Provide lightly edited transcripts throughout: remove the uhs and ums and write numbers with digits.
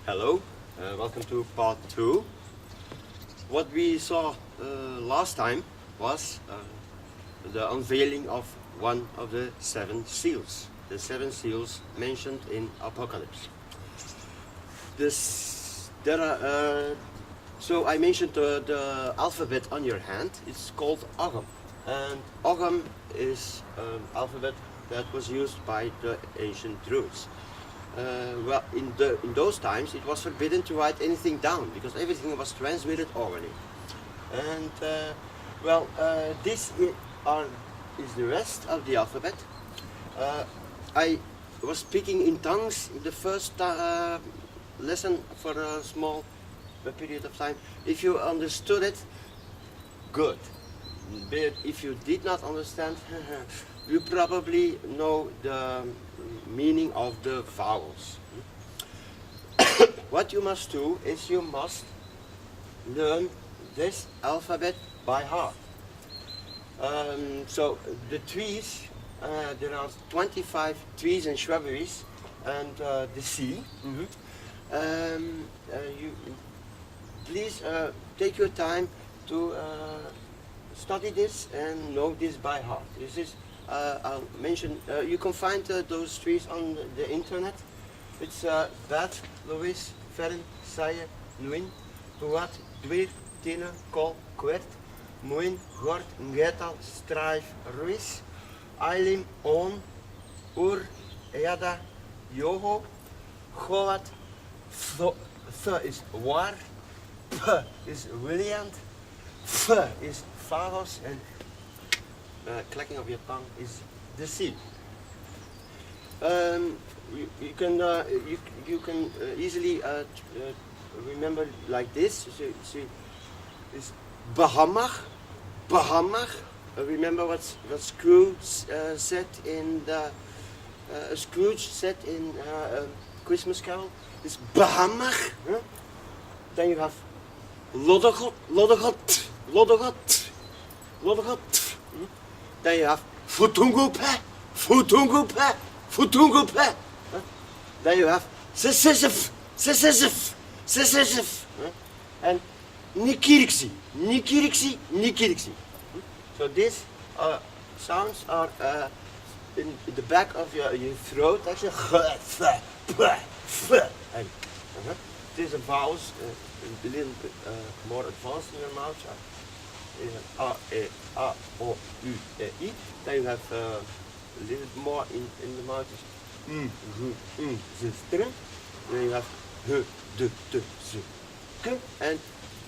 Hello, welcome to part 2. What we saw last time was the unveiling of one of the 7 seals. The 7 seals mentioned in Apocalypse. So I mentioned the alphabet on your hand. It's called Ogham. And Ogham is an alphabet that was used by the ancient Druids. Well, in those times it was forbidden to write anything down because everything was transmitted orally. And this is the rest of the alphabet. I was speaking in tongues in the first lesson for a small period of time. If you understood it, good. But if you did not understand, you probably know the meaning of the vowels. What you must do is you must learn this alphabet by heart. So the trees, there are 25 trees and shrubberies, and the sea. Please take your time to study this and know this by heart. This is I'll mention, you can find those trees on the internet. It's Bat, Louis, Fern, Saye, Nuin, Huat, Dwir, Tine, Kol, Kwert, Muin, Gort, Ngetal, Strijf, Ruiz, Ailim, On, Ur, Eada, Yoho, Goat, Th is War, P is Williant, F is Phagos, and clacking of your tongue is the sea. You can easily remember like this. See, it's Bahamach. Remember what Scrooge said in the Scrooge said in Christmas Carol. It's Bahamach. Huh? Then you have Loddegot. Then you have Futungupe. Then you have Sisif. And Nikiriksi. So these sounds are in the back of your throat. Actually, and these are vowels a little bit more advanced in your mouth. A, E, A, O, U, E, I. Then you have a little bit more in the mouth. Z, then you have H, D, T, Z, K. And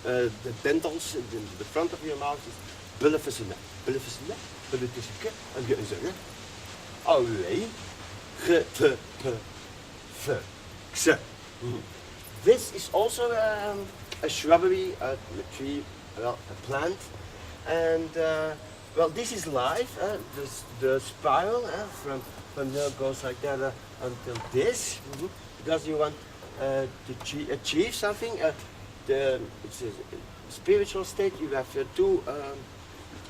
the dentals in the front of your mouth is Bullefisene, Bulletussen K, en je zingen. Away, G, P, P, F, X. This is also a shrubbery, a tree, well, a plant. And well, this is life. The spiral from there goes like that until this, because you want to achieve something. It's a spiritual state. You have 2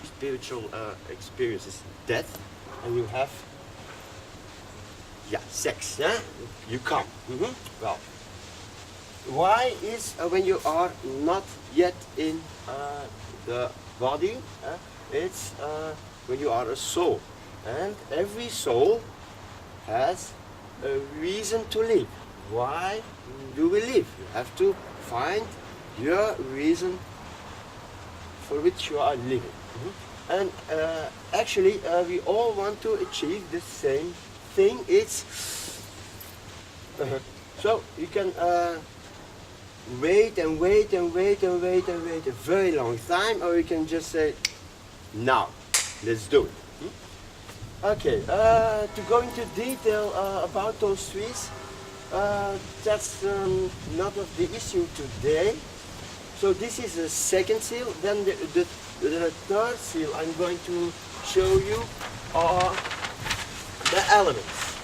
spiritual experiences: death, and you have sex. Yeah, you come. Well, why is when you are not yet in the body, it's when you are a soul, and every soul has a reason to live. Why do we live? You have to find your reason for which you are living. And actually we all want to achieve the same thing. It's so you can wait a very long time, or you can just say, now, let's do it. Okay, to go into detail about those trees, that's not of the issue today. So this is the second seal. Then the third seal I'm going to show you are the elements.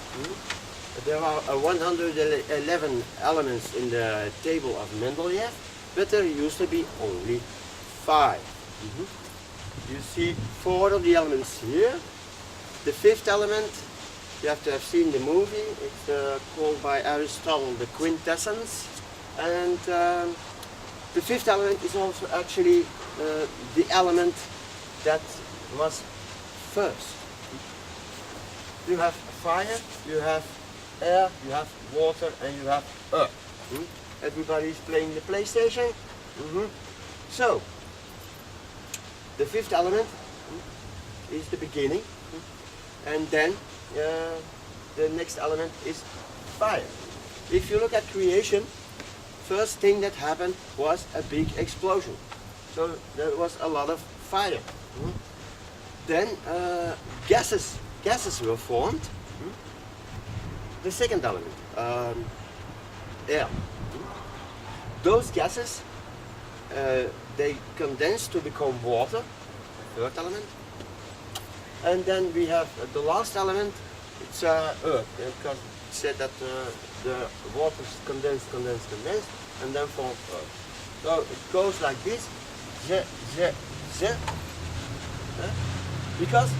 There are 111 elements in the table of Mendeleev, but there used to be only 5. You see 4 of the elements here. The 5th element, you have to have seen the movie. It's called by Aristotle the quintessence. And the fifth element is also actually the element that was first. You have fire, you have air, you have water, and you have earth. Everybody's playing the PlayStation. So, the fifth element is the beginning, and then the next element is fire. If you look at creation, first thing that happened was a big explosion. So there was a lot of fire. Then gases were formed. The second element, air. Those gases, they condense to become water, third element. And then we have the last element, it's earth, because it said that the water condense, and then form earth. So it goes like this, because,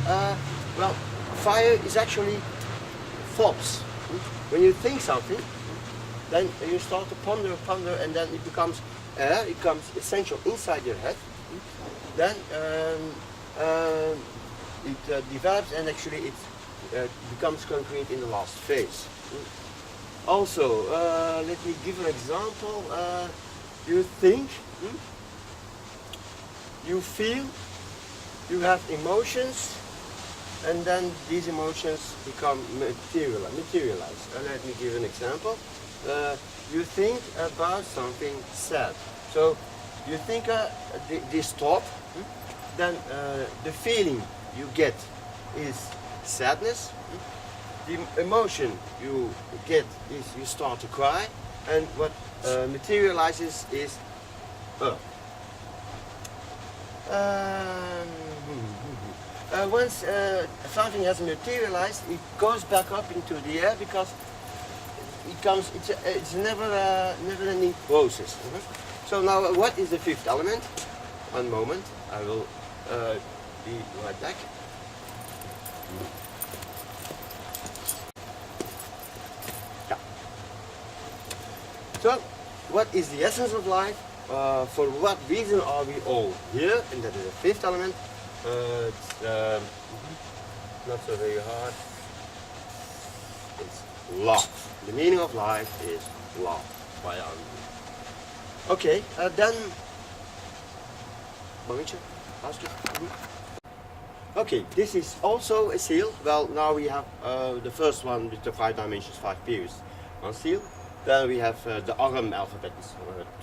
well, fire is actually thoughts. When you think something, then you start to ponder, and then it becomes air, it becomes essential inside your head. Then it develops, and actually it becomes concrete in the last phase. Also, let me give an example. You think, you feel, you have emotions, and then these emotions become materialized. Let me give an example. You think about something sad. So you think this thought, then the feeling you get is sadness. The emotion you get is you start to cry, and what materializes is once something has materialized, it goes back up into the air because it's never-ending process. So now, what is the fifth element? One moment, I will be right back. Yeah. So, what is the essence of life? For what reason are we all here? And that is the fifth element. It's not so very hard. It's love. The meaning of life is love. By okay, then. Okay, this is also a seal. Well, now we have the first one with the 5 dimensions, 5 periods, one seal. Then we have the Arm alphabet, is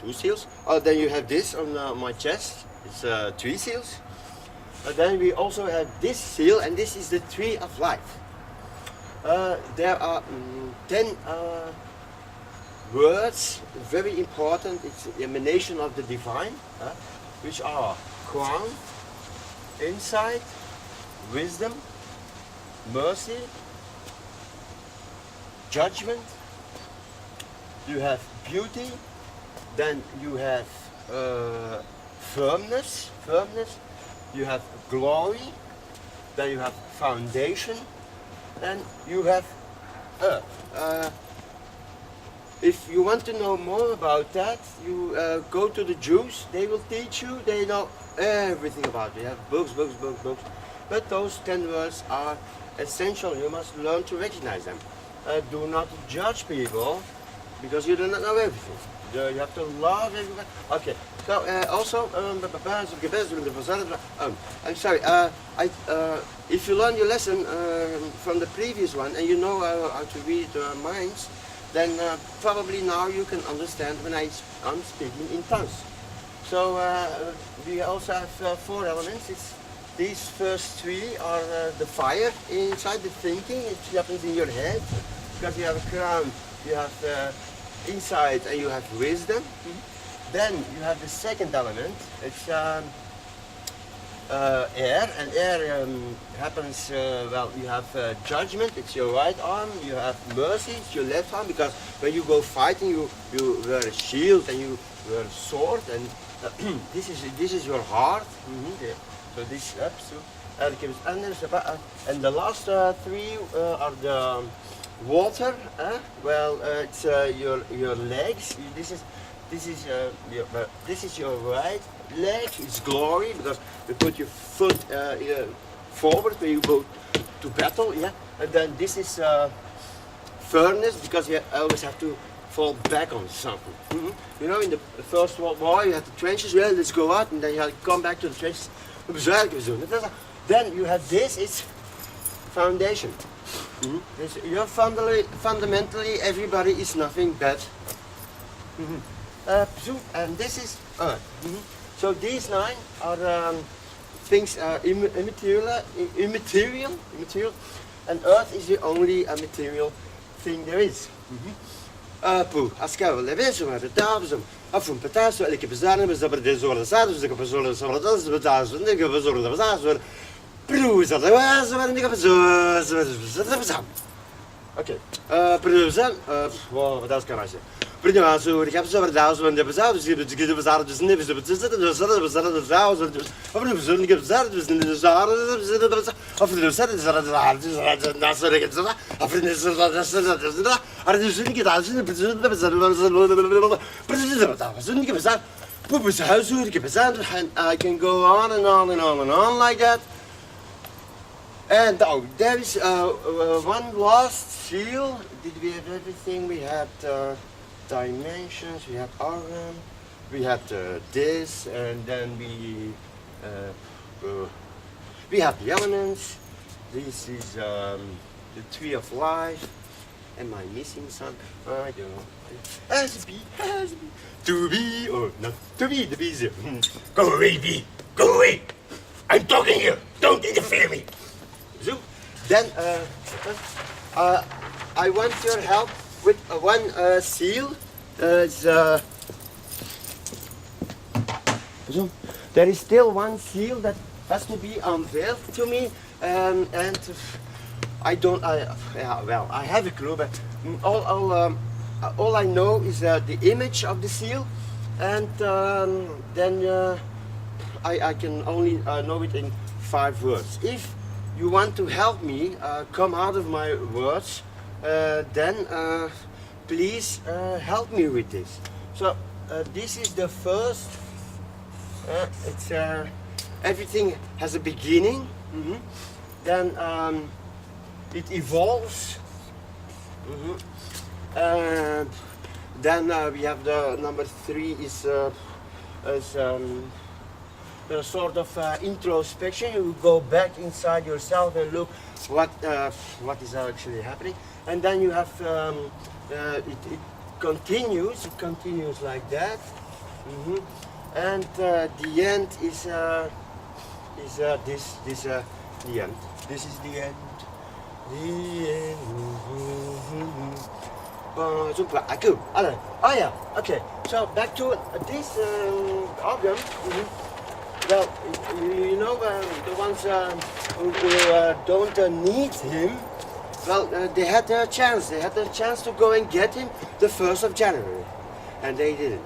2 seals. Then you have this on my chest, it's 3 seals. Then we also have this seal, and this is the tree of life. There are 10 words, very important. It's the emanation of the divine, which are crown, insight, wisdom, mercy, judgment. You have beauty, then you have firmness, you have glory, then you have foundation, and you have earth. If you want to know more about that, you go to the Jews. They will teach you. They know everything about it. They have books. But those 10 words are essential. You must learn to recognize them. Do not judge people because you do not know everything. You have to love everybody. Okay. So also, I'm sorry. If you learn your lesson from the previous one and you know how to read minds, then probably now you can understand when I'm speaking in tongues. So we also have 4 elements. These first 3 are the fire inside, the thinking. It happens in your head because you have a crown, you have insight, and you have wisdom. Then you have the second element. It's air, and air happens, well, you have judgment, it's your right arm, you have mercy, it's your left arm, because when you go fighting, you wear a shield and you wear a sword, and this is your heart. So this up, so and the last 3 are water. Well, it's your legs. This is your right leg. It's glory because you put your foot forward when you go to battle. Yeah, and then this is furnace because you always have to fall back on something. You know, in the First World War, you had the trenches. Well, let's go out, and then you had to come back to the trenches. Then you have this. It's foundation. You're fundamentally everybody is nothing but. And this is earth. So these 9 are things immaterial, and earth is the only material thing there is. Pooh, askava leveso, maar de tafels, af een pataas, ik heb bezaren, we hebben deze zorgen zaten, ik heb bezorgd, zo dat is betaald, ik heb bezorgd, dat was zo. Broer, dat was zo, en ik heb zo. Oké, broer, wow, dat is kan als je. Broer, zo, ik heb zo verdaald, en ik heb bezorgd, dus ik heb bezorgd, dus niet, dus ik heb bezorgd, dus ik heb bezorgd, dus ik heb bezorgd, dus ik heb bezorgd, dus ik heb bezorgd, of ik heb bezorgd, dus ik heb bezorgd, dus ik heb bezorgd, dus ik heb bezorgd, of ik heb bezorgd, dus ik heb bezorgd, maar dus ik heb bezorgd, dus ik heb bezorgd, dus ik heb bezorgd, poep is huishoud, ik heb bezorgd, and I can go on and on and on and on like that. And oh, there is one last seal. Did we have everything? We had dimensions, we had organ, we had this, and then we have the elements. This is the tree of life. Am I missing something? I don't know. Has to be. To be or not to be, the bees. Go away, bee. Go away. I'm talking here. Don't interfere me. So, then I want your help with one seal. There is still one seal that has to be unveiled to me, and I don't. Well, I have a clue, but all I know is the image of the seal, and then I can only know it in 5 words. If you want to help me come out of my words, then please help me with this. So this is the first. It's everything has a beginning. Then it evolves. Then we have the number 3 is a sort of introspection. You go back inside yourself and look what is actually happening, and then you have it continues. It continues like that, and the end is this the end. This is the end. The end. Oh yeah. Okay. So back to this organ. Well, you know, the ones who don't need him, well, they had their chance. They had their chance to go and get him the 1st of January, and they didn't.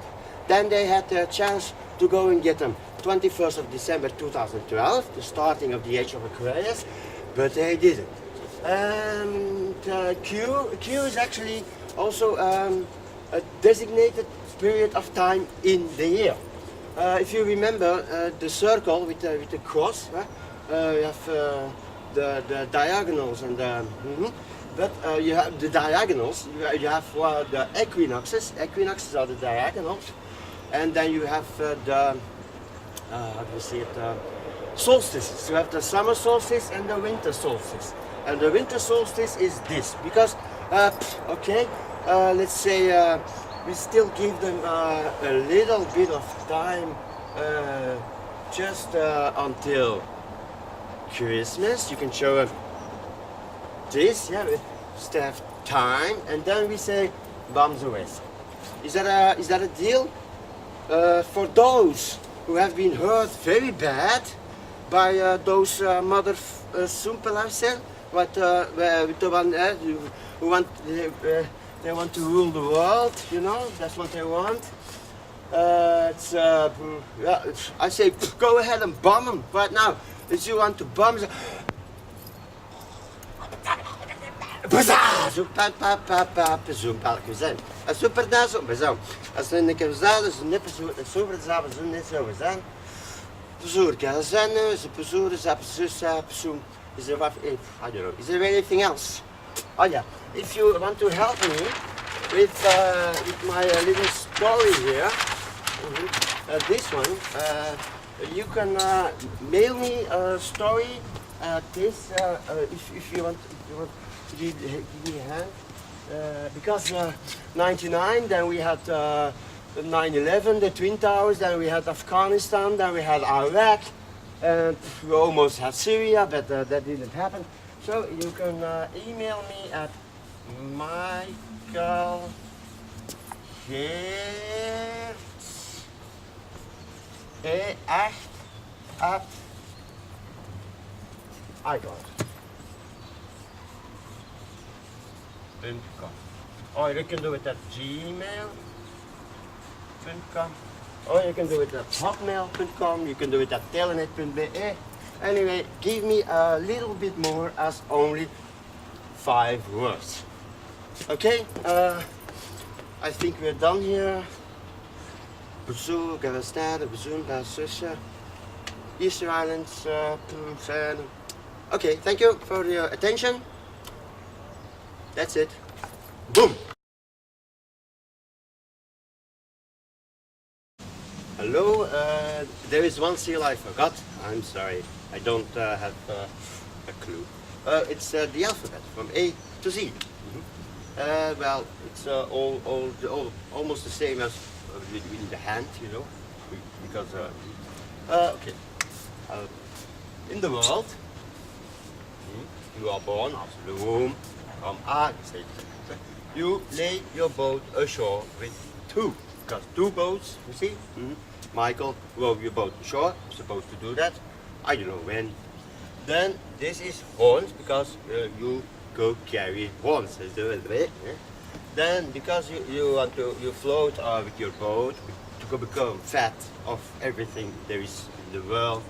Then they had their chance to go and get him 21st of December 2012, the starting of the Age of Aquarius, but they didn't. And Q is actually also a designated period of time in the year. If you remember the circle with the cross, you have the diagonals and but you have the diagonals. You have the equinoxes. Equinoxes are the diagonals, and then you have the how do you say it? Solstices. You have the summer solstice and the winter solstice. And the winter solstice is this because let's say. We still give them a little bit of time, just until Christmas. You can show them this, yeah, we still have time, and then we say bombs away. Is that a deal? For those who have been hurt very bad by those mother Sumpelafcel, with the one who want. They want to rule the world, you know, that's what they want. I say, go ahead and bomb them right now. If you want to bomb them, Bazaar, zo pa pa pa pa zo pa kuzan. A super da zo bazao. A se ne kuzan, zo ne pa super za zo ne zo bazan. Bezoer kazan, zo bezoer za bezoer zo. Is there I don't know. Is there anything else? Oh yeah. If you want to help me with my little story here, this one, you can mail me a story. This, if you want to give me a hand, because 99, then we had 9/11, the Twin Towers, then we had Afghanistan, then we had Iraq, and we almost had Syria, but that didn't happen. So you can email me at Michael Geerts at iCloud.com. Or you can do it at gmail.com. Or you can do it at hotmail.com. You can do it at telenet.be. Anyway, give me a little bit more as only 5 words. Okay, I think we're done here. Bezoek, Afghanistan, Bezoek, Sussa, Easter Islands, okay, thank you for your attention. That's it. Boom! Hello, there is one seal I forgot. I'm sorry, I don't have a clue. It's the alphabet from A to Z. Well, it's almost the same as in the hand, you know, because okay. In the world, you are born after the womb from A. You lay your boat ashore with 2, because 2 boats, you see. Michael rowed your boat ashore, supposed to do that. I don't know when. Then this is horns, because you go carry horns. Then because you float with your boat to become fat of everything there is in the world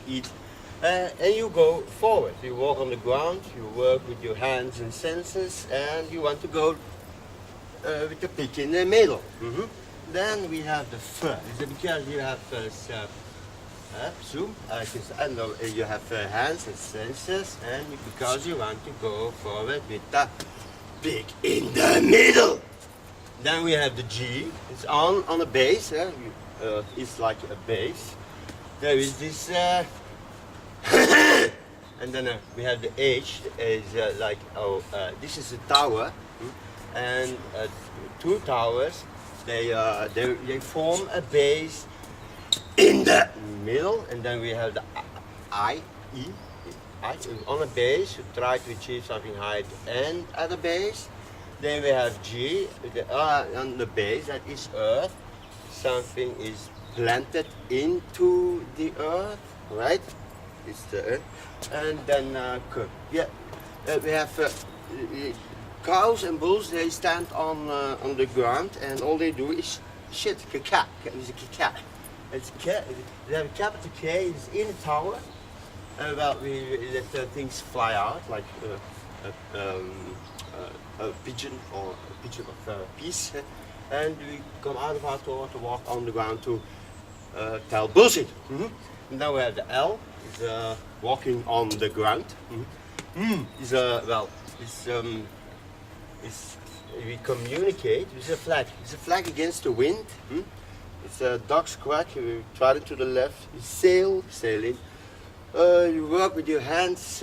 to eat. And you go forward. You walk on the ground, you work with your hands and senses, and you want to go with the pick in the middle. Then we have the fur. It's because you have zoom, and you have hands and senses, and because you want to go forward with the pick in the middle. Then we have the G. It's on a base. It's like a base. There is this. And then we have the H. Is like this is a tower, and 2 towers. They form a base in the middle, and then we have the I. On a base, you try to achieve something high and at the base. Then we have G, on the base, that is Earth. Something is planted into the Earth, right? It's the Earth. And then we have cows and bulls. They stand on the ground, and all they do is shit, kaka. It's a kaka. It's K. They have a capital K. It's in a tower. Well, we let things fly out like a pigeon or a pigeon of peace, and we come out of our tower to walk on the ground to tell bullshit. And then we have the L. Is walking on the ground. Is we communicate with a flag. It's a flag against the wind. It's a dog's quack. You try it to the left. You sailing. You work with your hands.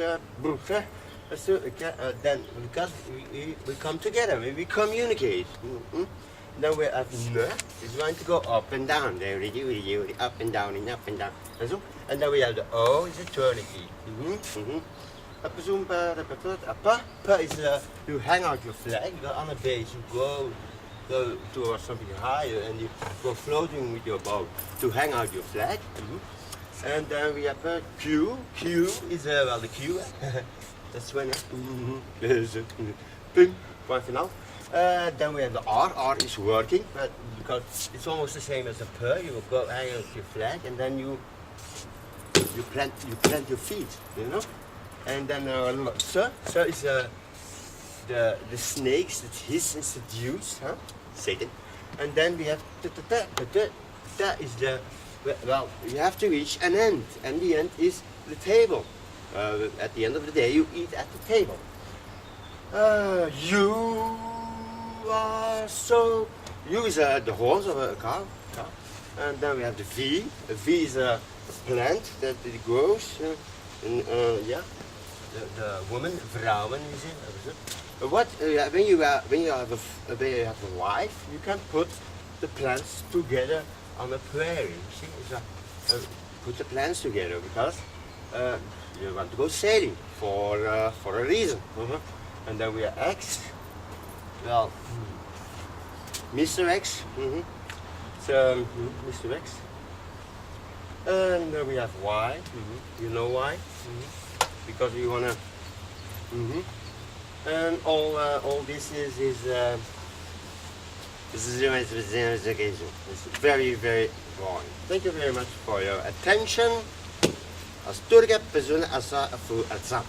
Then because we come together, we communicate. Then we have N. It's going to go up and down. Up and down and up and down. And then we have the O. It's eternity. P is you hang out your flag. You go on a base. You go towards something higher, and you go floating with your boat to hang out your flag. And then we have a Q. Q is well the Q. That's when. Point final. Then we have the R. R is working, but because it's almost the same as a P. You go hang out your flag, and then you plant your feet, you know. And then S is the snakes that hiss and seduce, huh? Satan. And then we have that is the, well, you have to reach an end, and the end is the table. At the end of the day, you eat at the table. You are so. U is the horns of a cow. And then we have the V. A V is a plant that it grows. Yeah, the woman, vrouwen, you see. What when you have a wife, you can put the plants together on a prairie. You see, put the plants together because you want to go sailing for a reason. And then we have X. Well, Mr. X. So Mr. X. And then we have Y. You know why? Because we wanna. And all this is it's very, very boring. Thank you very much for your attention. As Turga Pezuna Asa Afu Atzap.